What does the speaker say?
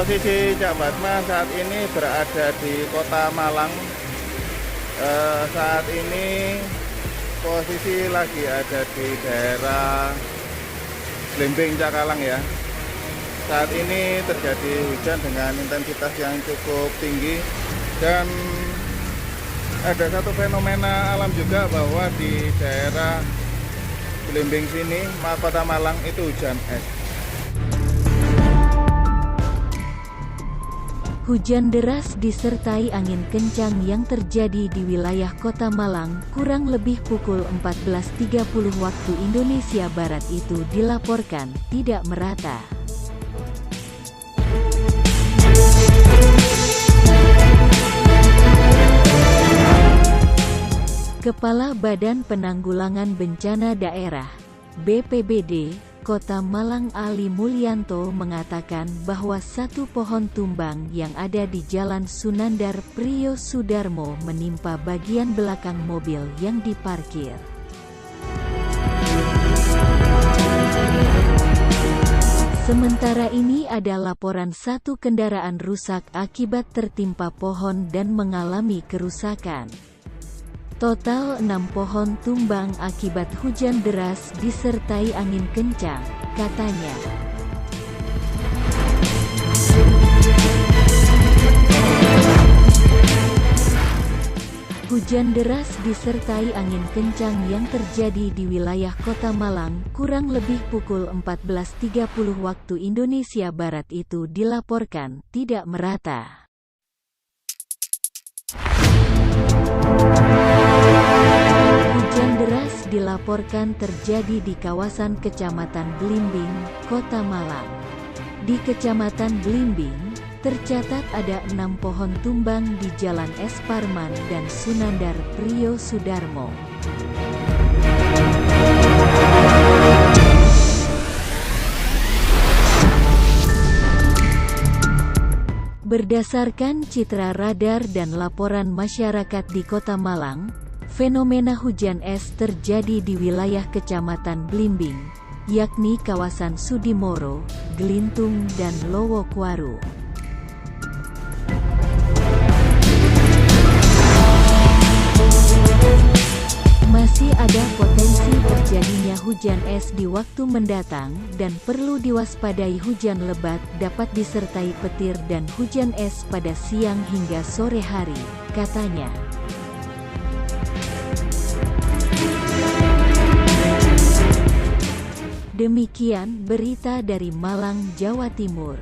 Posisi Cak Batma saat ini berada di Kota Malang. Saat ini posisi lagi ada di daerah Blimbing Cakalang ya. Saat ini terjadi hujan dengan intensitas yang cukup tinggi dan ada satu fenomena alam juga bahwa di daerah Blimbing sini, Kota Malang itu hujan es. Hujan deras disertai angin kencang yang terjadi di wilayah Kota Malang kurang lebih pukul 14.30 waktu Indonesia Barat itu dilaporkan tidak merata. Kepala Badan Penanggulangan Bencana Daerah (BPBD) Kota Malang Ali Mulyanto mengatakan bahwa satu pohon tumbang yang ada di Jalan Sunandar Priyo Sudarmo menimpa bagian belakang mobil yang diparkir. Sementara ini ada laporan satu kendaraan rusak akibat tertimpa pohon dan mengalami kerusakan. Total 6 pohon tumbang akibat hujan deras disertai angin kencang, katanya. Hujan deras disertai angin kencang yang terjadi di wilayah Kota Malang kurang lebih pukul 14.30 waktu Indonesia Barat itu dilaporkan tidak merata. Hujan deras dilaporkan terjadi di kawasan Kecamatan Blimbing, Kota Malang. Di Kecamatan Blimbing, tercatat ada 6 pohon tumbang di Jalan Es Parman dan Sunandar Priyo Sudarmo. Berdasarkan citra radar dan laporan masyarakat di Kota Malang, fenomena hujan es terjadi di wilayah Kecamatan Blimbing, yakni kawasan Sudimoro, Gelintung dan Lowokwaru. Masih ada potensi terjadinya hujan es di waktu mendatang dan perlu diwaspadai hujan lebat dapat disertai petir dan hujan es pada siang hingga sore hari, katanya. Demikian berita dari Malang, Jawa Timur.